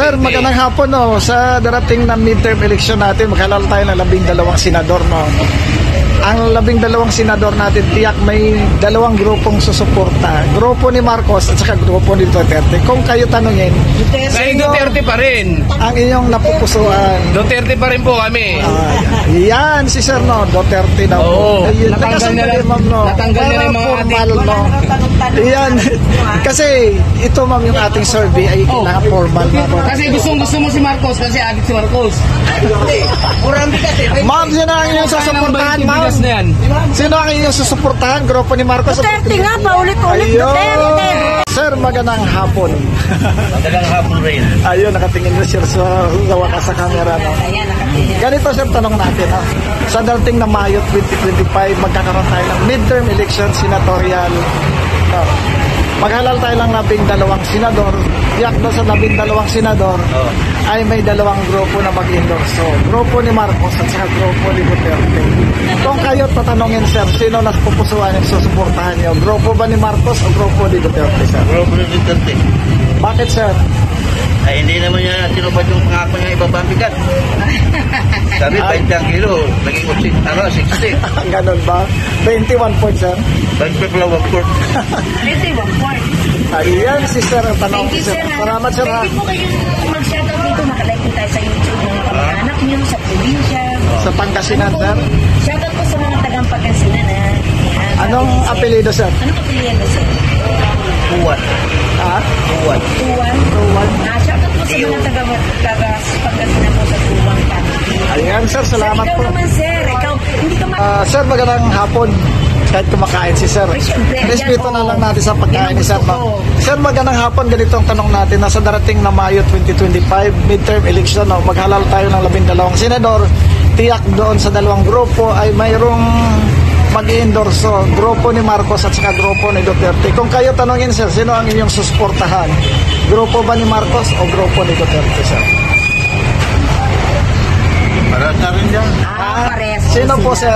Sir, magandang hapon, no. Sa darating na midterm election natin, maghalal tayo ng 12 senador, no. Ang 12 senador natin, tiyak may 2 grupong susuporta. Grupo ni Marcos at saka grupo ni Duterte. Kung kayo tanungin, Duterte pa rin. Ang inyong napupusuan. Duterte pa rin po kami. Yan, si Sir, no. Duterte daw. Oo. Natanggal Natanggal niya yung mga formal, no. Yan. Kasi ito, ma'am, yung ating survey ay kailangan formal, no. Kasi gusto mo si Marcos kasi agad si Marcos. Ma'am, sino ang inyong susuportahan, ma'am? Sino ang inyong susuportahan? Grupo ni Marcos? Duterte nga, paulit-ulit Duterte. Sir, magandang hapon. Magandang hapon rin. Ayun, nakatingin na sir sa wakas sa camera, no? Ayan, nakatingin. Ganito, sir, tanong natin, no? Sa darating na Mayo 2025, magkakaroon tayo ng midterm election senatorial. No? Maghalal tayo lang 12 senador. Yak na sa 12 senador ay may 2 grupo na mag-endorso. Grupo ni Marcos at saka grupo ni Duterte. Kung kayo tatanungin, sir, sino nas pupusuan yung susuportahan nyo? Grupo ba ni Marcos o grupo ni Duterte, sir? Grupo ni Duterte. Bakit, sir? Ay, hindi naman niya tinupad yung pangako niya ibabambigat. Sabi, 20 ang kilo. Naging 60. Ganon ba? 21 point, sir? 20 flower court. Ito yung 1 point. Ayan, si sir ang tanong. Thank you, sir. Salamat, sir. Pwede po kayong mag-shoutout dito. Makalike po tayo sa YouTube ng mga kamag-anak nyo sa probinsya. Sa Pangasinan, sir. Shoutout po sa mga tagang Pangasinan. Anong apelido, sir? Anong apelido, sir? Kuwan. Ha? Kuwan. Tuwan. Shoutout po sa mga taga-Pangasinan po sa Tuwan family. Ayan, sir. Salamat Sir, po. ikaw naman, sir. Ikaw, hindi ka Sir, magandang hapon. Kahit kumakain si sir. Siyempre, Respeto yan, na lang natin sa pagkain ni sir. Yan ang gusto ko. Sir, magandang hapon. Ganito ang tanong natin. Nasa darating na Mayo 2025, midterm election, no? Maghalal tayo ng 12 senador. Tiyak doon sa 2 grupo ay mayroong mag-endorso. Grupo ni Marcos at saka grupo ni Duterte. Kung kayo tanongin, sir, sino ang inyong susuportahan? Grupo ba ni Marcos o grupo ni Duterte, sir? Para sa rin yan. pares. Sino po, sir?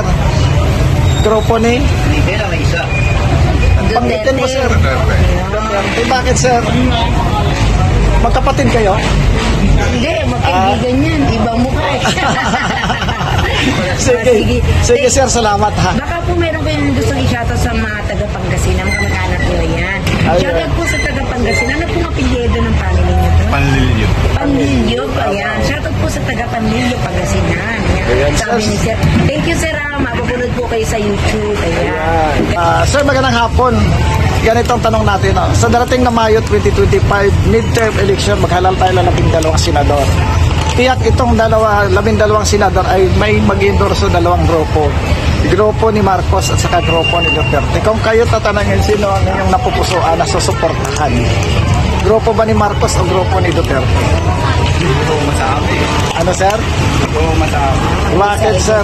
Grupo ni? Hindi na may isa. Panggitin mo, sir. Duterte. Bakit, sir? Magkapatid kayo? Hindi, magkaibigan yan. Ibang mukha eh. Sige, sir. Salamat, ha. Baka po meron kayong gustong i-shoutout sa mga taga-Pangasinan, mga mag-anak nyo yan. Shoutout po sa taga-Pangasinan. Ano pong apelyido ng family nyo to? Panlilyo. Panlilyo. Ayan. Shoutout po sa taga-Panlilyo, Pangasinan. Ayan. Sabi ni sir. Thank you, sir. Mapapanood po kayo sa YouTube. Ayan. Sir, magandang hapon. Ganitong tanong natin. No? Sa darating na Mayo 2025 midterm election, maghalal tayo ng 12 senador. Tiyak itong 12 senador ay may mag-endorso 2 grupo. Grupo ni Marcos at saka grupo ni Duterte. Kung kayo tatanungin, sino ang inyong napupusuan na susuportahan? Grupo ba ni Marcos o grupo ni Duterte? Ito masabi. Ano, sir? Ito masabi. Bakit, sir?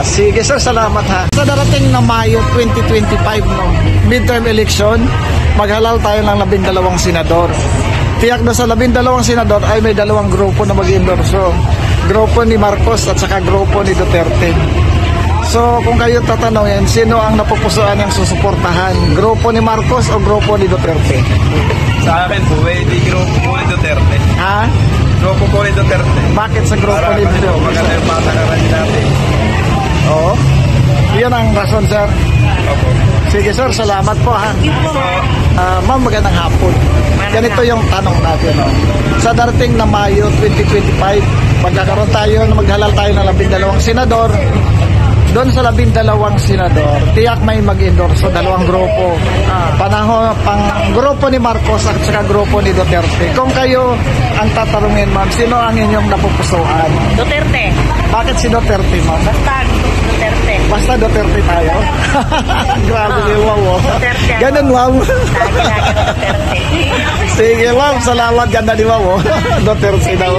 Sige, sir, salamat, ha. Sa darating na Mayo 2025, no, midterm election, maghalal tayo ng 12 senador. Tiyak na sa 12 senador ay may 2 grupo na mag-endorso. Grupo ni Marcos at saka grupo ni Duterte. So, kung kayo tatanungin, sino ang napupusuan yung susuportahan? Grupo ni Marcos o grupo ni Duterte? Sa akin po, di grupo po ni Duterte. Ha? Grupo po ni Duterte. Bakit sa grupo ni Duterte? Maganda yung patakaran natin. Oo. Yan ang rason, sir. Opo. Sige, sir, salamat po, ha. Ma'am, magandang hapon. Ganito yung tanong natin, no? Sa darating na Mayo 2025, magkakaroon tayo, maghalal tayo ng 12 senador. Doon sa 12 senador, tiyak may mag-endorso 2 grupo. Pang grupo ni Marcos at saka grupo ni Duterte. Kung kayo ang tatarungin, ma'am, sino ang inyong napupusuan? Duterte. Bakit si Duterte, ma'am? Basta Duterte. Basta Duterte tayo. Grabe yung wow. Duterte. Ganun, wow. Lagi Duterte. Sige, ma'am. Salamat. Ganda ni wow. Duterte daw.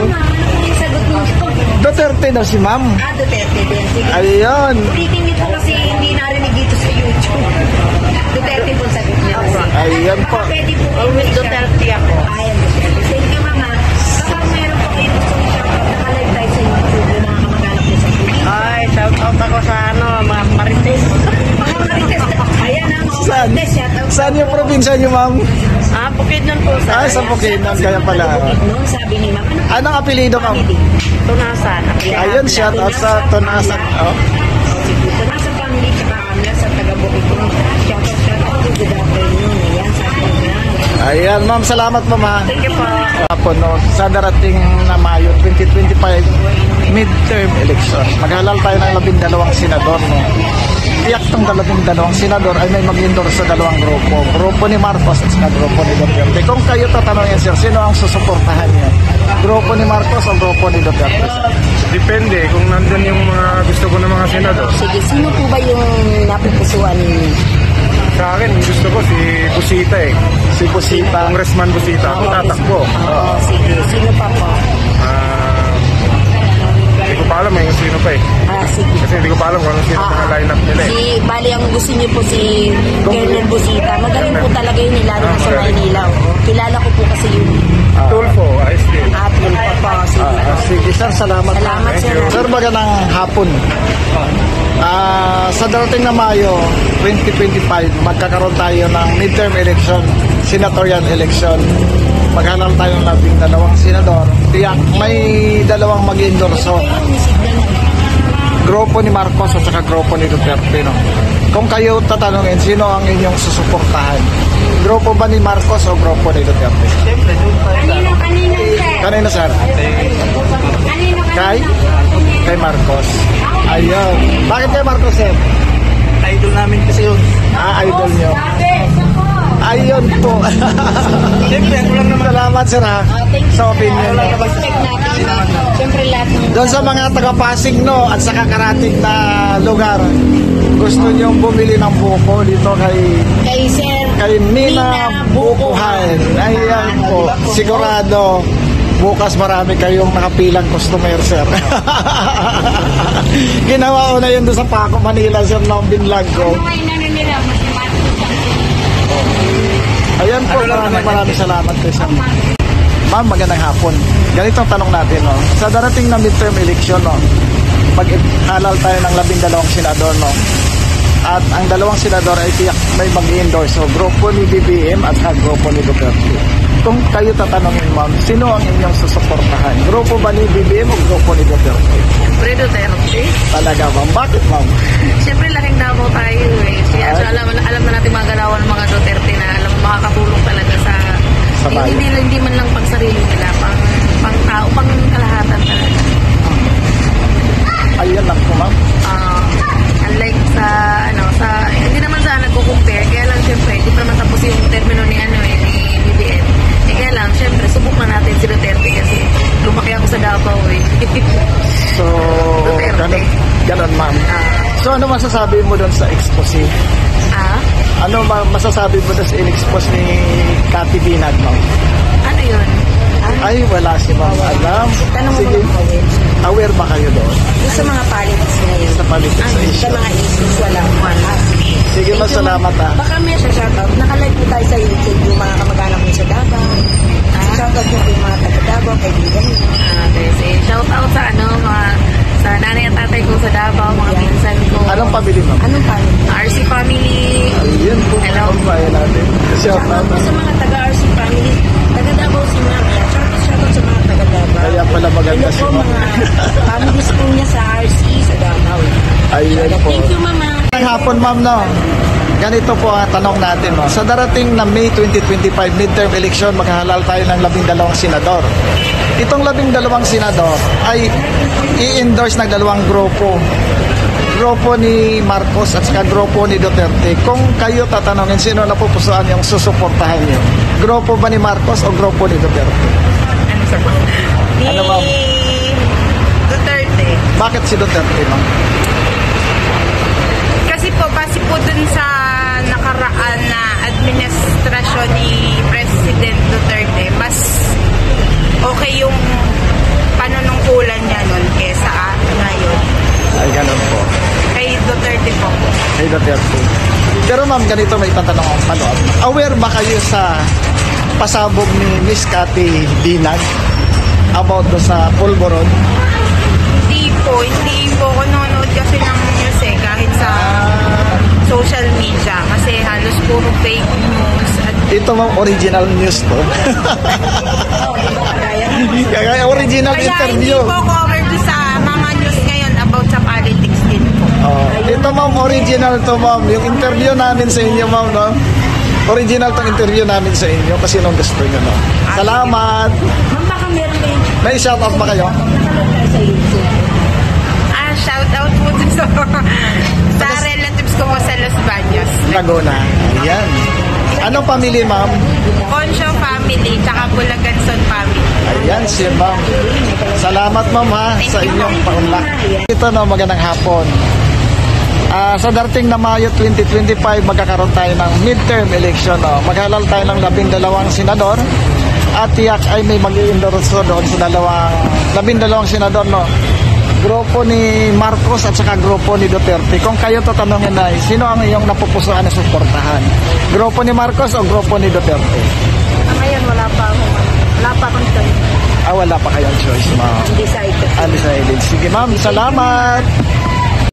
Sagot mo ito. Duterte daw si ma'am. Duterte din. Sige. Ayun. Ulitin niyo po kasi hindi narinig dito sa YouTube. Duterte po sagot niyo. Ayun po. Pwede po. Always Duterte ako. Ayan, Duterte. Thank you, mama. Baka meron po kayo gustong shoutout. Nakalive tayo sa YouTube. Yung mga kamag-anak niyo sa YouTube. Ay, shout out ako sa mga Marites. Mga Marites. Ayan ang mga Saan? Marites. Shoutout. Saan yung probinsya niyo, ma'am? Bukidnon po sa Ay, sa Bukidnon, kaya pala. Bukidnon, sabi ni ma'am. Anong apelido, ma'am? Family. Tunasan. Ayun, shout out sa Tunasan. Oh. Sige, Tunasan family, tsaka Amla sa taga Bukidnon. Shout out, good afternoon. Ayan, sa atin na. Ayan, ma'am, salamat, ma'am, ha. Thank you po. Hapon, no, sa darating na Mayo 2025 midterm election. Maghalal tayo ng 12 senador, no. Tiyak tong 12 senador ay may mag-endorse sa dalawang grupo. Grupo ni Marcos at saka grupo ni Duterte. Kung kayo tatanungin, sir, sino ang susuportahan niyo? Grupo ni Marcos o grupo ni Duterte? Depende kung nandun yung mga gusto ko ng mga senador. Sige, sino po ba yung napupusuan ninyo? Sa akin, gusto ko si Busita eh. Si Busita. Congressman Busita. Ako tatakbo. Oo, sige. Sino pa po? Hindi ko pa alam eh kung sino pa eh. Sige. Kasi hindi ko pa alam kung ano sino mga lineup nila eh. Bali, ang gusto niyo po si Colonel Busita. Magaling po talaga yun, lalo na sa Maynila. Kilala ko po kasi yun. Tulfo, ayos din. Apple po po. Sige. Sige, sir, salamat. Salamat, sir. Sir, magandang hapon. Sa darating na Mayo 2025, magkakaroon tayo ng midterm election, senatorial election. Maghanap tayo ng 12 senador. Tiyak, may dalawang mag-endorso. Grupo ni Marcos at saka grupo ni Duterte, no? Kung kayo tatanungin, sino ang inyong susuportahan? Grupo ba ni Marcos o grupo ni Duterte? Siyempre, doon tayo. Kanino, sir? Kay Marcos. Ayun. Bakit kay Marcos, sir? Idol namin kasi yun. Idol nyo. Ayun po. Siyempre, ako lang naman. Salamat, sir, ha? Sa opinion nyo. Siyempre lahat ng Doon sa mga taga-Pasig, no, at sa kakarating na lugar, gusto nyo bumili ng buko dito kay Sir kay Mina Bukuhan. Ayan po. Sigurado, bukas marami kayong nakapilang customer, sir. Ginawa ko na yun doon sa Paco, Manila, sir, ng binlag ko. Ayan po, maraming salamat po, sir. Ma'am, magandang hapon. Ganito ang tanong natin, no? Sa darating na midterm election, no, pag-halal tayo ng 12 senador, no? At ang 2 senador ay tiyak may mag-endorse. So, grupo ni BBM at grupo ni Duterte. Kung kayo tatanungin, ma'am, sino ang inyong susuportahan? Grupo ba ni BBM o grupo ni Duterte? Siyempre Duterte. Talaga, ma'am. Bakit, ma'am? Siyempre laking Davao tayo eh. So, alam na natin mga galawan ng mga Duterte na makakatulong talaga sa bayan. hindi man lang pang sarili nila, pang tao, pang kalahatan talaga. Ayan lang po, ma'am. Unlike hindi naman sa nagko-compare, kaya lang siyempre, hindi pa naman tapos yung termino ni BBM. Kaya lang, siyempre, subok na natin si Duterte kasi lumaki ako sa Davao eh. So, Duterte. ganun, ma'am. So, ano masasabi mo doon sa expose? Ano masasabi mo doon sa in-expose ni Cathy Binag, ma'am? Ano yun? Ay, wala si ma'am alam. Tanong mo Sige, lang aware ba kayo doon? sa mga politics ngayon. Sa politics, sa issue. Sa mga issues, wala. Sige, mas salamat, ha. Baka may shoutout. Nakalive po tayo sa YouTube yung mga kamag-anak mo sa Davao. Shoutout po yung mga taga-Davao, kaibigan mo. Shoutout sa sa nanay at tatay ko sa Davao, mga pinsan ko. Anong pabili, ma'am? Anong paano? RC family. Ayun po, Hello. ang bayan natin. Shout Shoutout out. po sa mga taga-RC family. Taga-Davao si Ma'am. Shoutout sa mga taga-Davao. Kaya pala maganda Hello si po ma'am. mga families po niya sa RC sa Davao. Ayun po. Thank you, Mama. Ang hapon, ma'am, no? Ganito po ang tanong natin, no? Sa darating na May 2025 midterm election, maghahalal tayo ng 12 senador. Itong 12 senador ay i-endorse ng 2 grupo. Grupo ni Marcos at saka grupo ni Duterte. Kung kayo tatanungin, sino na pupusuan yung susuportahan nyo? Grupo ba ni Marcos o grupo ni Duterte? Ano, ma'am? Duterte. Bakit si Duterte, ma'am? Kasi po, base po dun sa nakaraan na administrasyon ni President Duterte, mas okay yung panunungkulan niya nun kesa ngayon. Ay, ganun po. Kay Duterte po. Kay Duterte. Pero ma'am, ganito may tatanong ang follow-up. Aware ba kayo sa pasabog ni Miss Cathy Binag about do sa Pulboron? Hindi po ako nanonood kasi ng news eh, kahit sa social media kasi halos puro fake news at Ito ma'am, original news to. Kaya original kaya hindi interview. po covered sa mga news ngayon about sa politics din po. Ito ma'am, original to ma'am. Yung interview namin sa inyo ma'am, no? Original tong interview namin sa inyo kasi nung gusto nyo, no? Salamat! Ma'am, baka meron kayo May shoutout ba kayo? nakaload tayo sa YouTube. Shout out po sa relatives ko po sa Los Baños. Laguna. Ayan. Anong pamilya ma'am? Concho family, tsaka Bulaganson family. Ayan si ma'am. Salamat ma'am ha sa inyong paunlak. Ito no, magandang hapon. Sa darating na Mayo 2025, magkakaroon tayo ng midterm election. No? Maghalal tayo ng 12 senador at tiyak ay may mag-i-endorse doon sa 12 senador. No? Grupo ni Marcos at saka grupo ni Duterte. Kung kayo tatanungin ay, sino ang iyong napupusuan na suportahan? Grupo ni Marcos o grupo ni Duterte? Ngayon, wala pa akong choice. Wala pa kayong choice, ma'am. Undecided. Undecided. Sige, ma'am. Salamat.